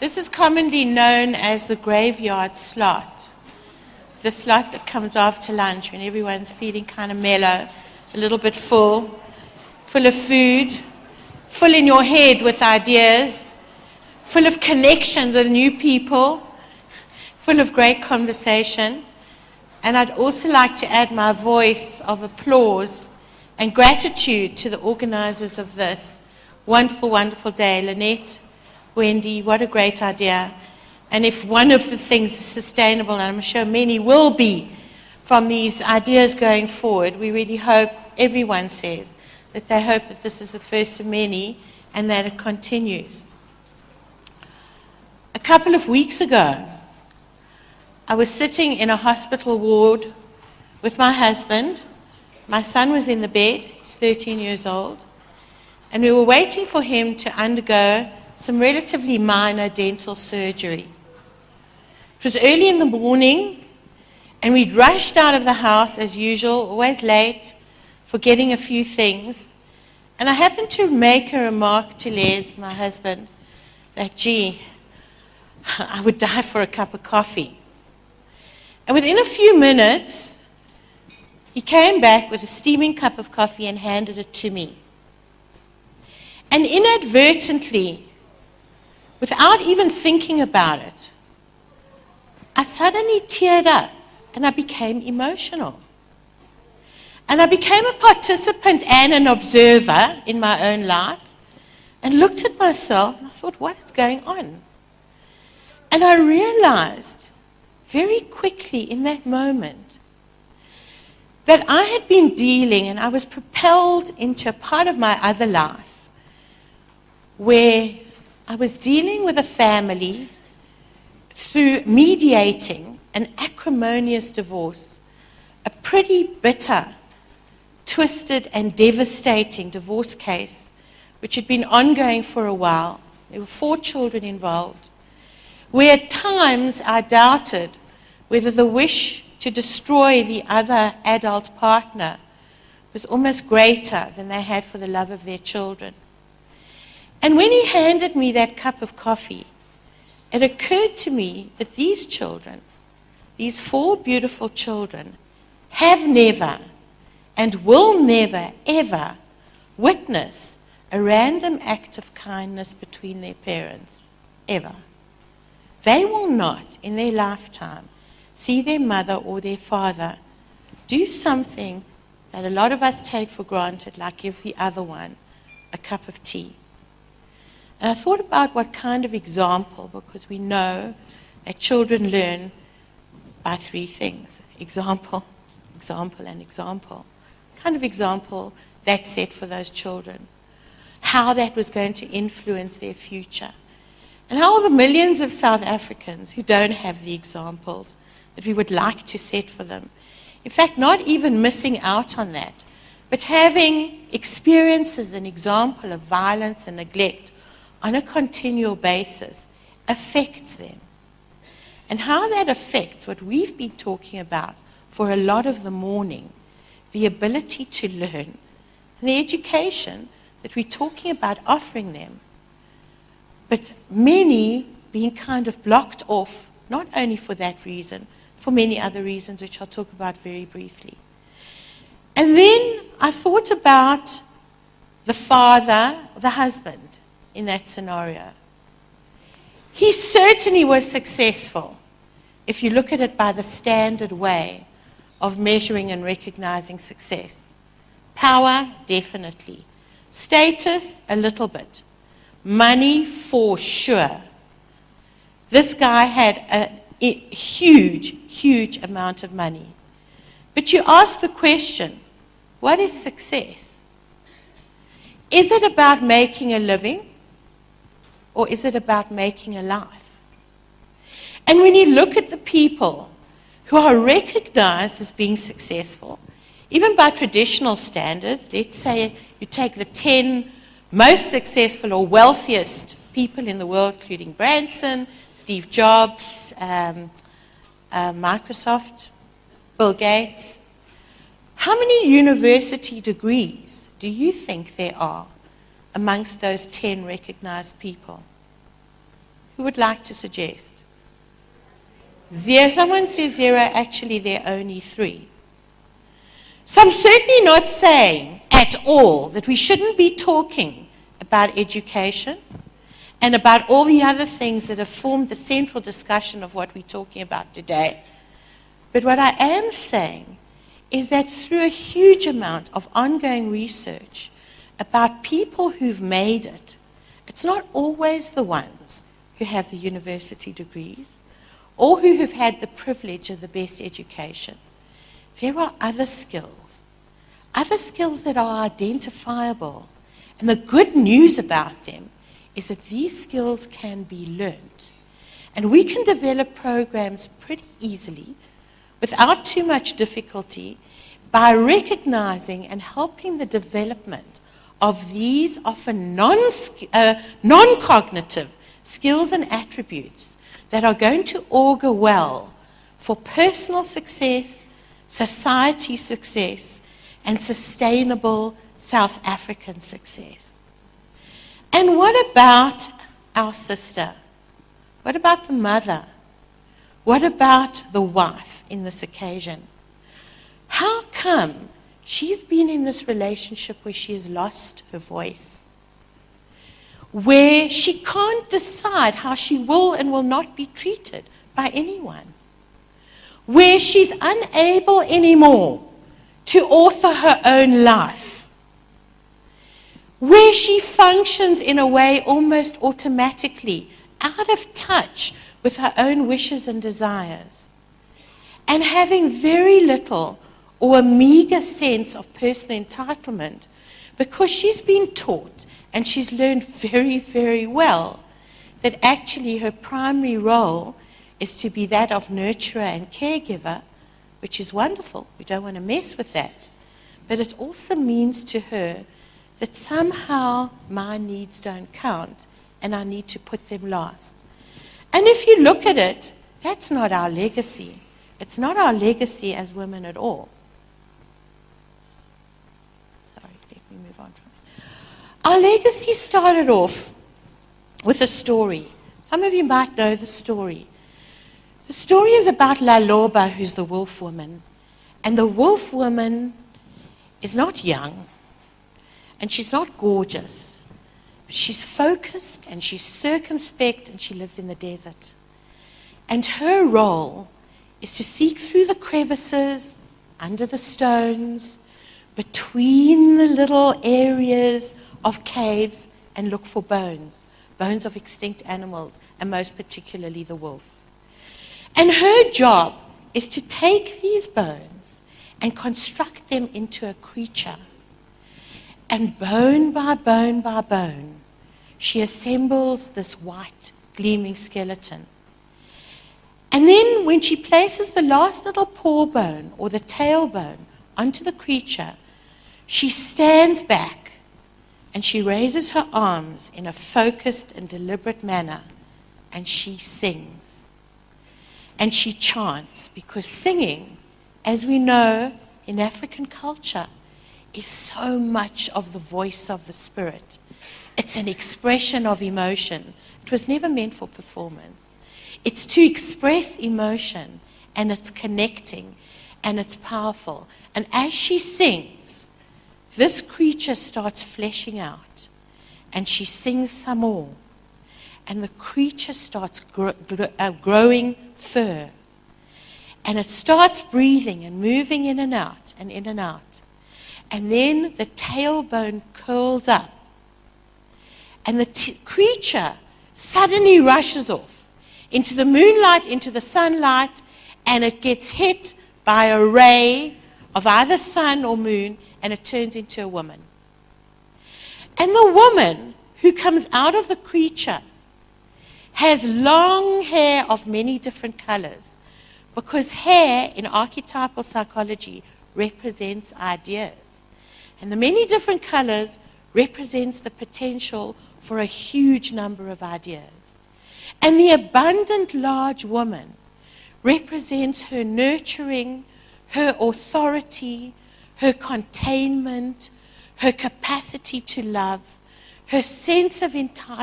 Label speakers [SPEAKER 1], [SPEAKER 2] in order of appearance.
[SPEAKER 1] This is commonly known as the graveyard slot. The slot that comes after lunch when everyone's feeling kind of mellow, a little bit full of food, full in your head with ideas, full of connections with new people, full of great conversation. And I'd also like to add my voice of applause and gratitude to the organizers of this wonderful, wonderful day. Lynette, Wendy, what a great idea. And if one of the things is sustainable, and I'm sure many will be from these ideas going forward, we really hope, everyone says, that they hope that this is the first of many and that it continues. A couple of weeks ago, I was sitting in a hospital ward with my husband. My son was in the bed, he's 13 years old, and we were waiting for him to undergo some relatively minor dental surgery. It was early in the morning, and we'd rushed out of the house as usual, always late, forgetting a few things. And I happened to make a remark to Les, my husband, that, gee, I would die for a cup of coffee. And within a few minutes, he came back with a steaming cup of coffee and handed it to me. And inadvertently, without even thinking about it, I suddenly teared up and I became emotional. And I became a participant and an observer in my own life and looked at myself and I thought, what is going on? And I realized very quickly in that moment that I had been dealing and I was propelled into a part of my other life where I was dealing with a family through mediating an acrimonious divorce, a pretty bitter, twisted and devastating divorce case which had been ongoing for a while. There were 4 children involved, where at times I doubted whether the wish to destroy the other adult partner was almost greater than they had for the love of their children. And when he handed me that cup of coffee, it occurred to me that these children, these 4 beautiful children, have never and will never, ever witness a random act of kindness between their parents, ever. They will not, in their lifetime, see their mother or their father do something that a lot of us take for granted, like give the other one a cup of tea. And I thought about what kind of example, because we know that children learn by 3 things: example, example, and example. Kind of example that set for those children, how that was going to influence their future, and how all the millions of South Africans who don't have the examples that we would like to set for them, in fact, not even missing out on that, but having experiences and example of violence and neglect on a continual basis affects them. And how that affects what we've been talking about for a lot of the morning, the ability to learn, and the education that we're talking about offering them. But many being kind of blocked off, not only for that reason, for many other reasons, which I'll talk about very briefly. And then I thought about the father, the husband in that scenario. He certainly was successful, if you look at it by the standard way of measuring and recognizing success. Power, definitely. Status, a little bit. Money, for sure. This guy had a huge, huge amount of money. But you ask the question, what is success? Is it about making a living, or is it about making a life? And when you look at the people who are recognized as being successful, even by traditional standards, let's say you take the 10 most successful or wealthiest people in the world, including Branson, Steve Jobs, Microsoft, Bill Gates. How many university degrees do you think there are amongst those 10 recognized people? Who would like to suggest? 0. Someone says 0. Actually, there are only 3. So I'm certainly not saying at all that we shouldn't be talking about education and about all the other things that have formed the central discussion of what we're talking about today. But what I am saying is that through a huge amount of ongoing research about people who've made it, it's not always the ones who have the university degrees or who have had the privilege of the best education. There are other skills that are identifiable. And the good news about them is that these skills can be learned. And we can develop programs pretty easily, without too much difficulty, by recognizing and helping the development of these often non-cognitive skills and attributes that are going to augur well for personal success, society success, and sustainable South African success. And what about our sister? What about the mother? What about the wife in this occasion? How come she's been in this relationship where she has lost her voice, where she can't decide how she will and will not be treated by anyone, where she's unable anymore to author her own life, where she functions in a way almost automatically, out of touch with her own wishes and desires, and having very little or a meager sense of personal entitlement because she's been taught and she's learned very, very well that actually her primary role is to be that of nurturer and caregiver, which is wonderful. We don't want to mess with that. But it also means to her that somehow my needs don't count and I need to put them last. And if you look at it, that's not our legacy. It's not our legacy as women at all. Sorry, let me move on from that. Our legacy started off with a story. Some of you might know the story. The story is about Laloba, who's the wolf woman. And the wolf woman is not young, and she's not gorgeous. But she's focused, and she's circumspect, and she lives in the desert. And her role is to seek through the crevices, under the stones, between the little areas of caves, and look for bones of extinct animals, and most particularly the wolf. And her job is to take these bones and construct them into a creature. And bone by bone by bone, she assembles this white, gleaming skeleton. And then when she places the last little paw bone or the tail bone onto the creature, she stands back and she raises her arms in a focused and deliberate manner, and she sings. And she chants, because singing, as we know in African culture, is so much of the voice of the spirit. It's an expression of emotion. It was never meant for performance. It's to express emotion, and it's connecting, and it's powerful. And as she sings, this creature starts fleshing out, and she sings some more. And the creature starts growing fur. And it starts breathing and moving in and out and in and out. And then the tailbone curls up. And the creature suddenly rushes off into the moonlight, into the sunlight, and it gets hit by a ray of either sun or moon, and it turns into a woman. And the woman who comes out of the creature has long hair of many different colors, because hair in archetypal psychology represents ideas. And the many different colors represents the potential for a huge number of ideas. And the abundant large woman represents her nurturing, her authority, her containment, her capacity to love, her sense of entitlement,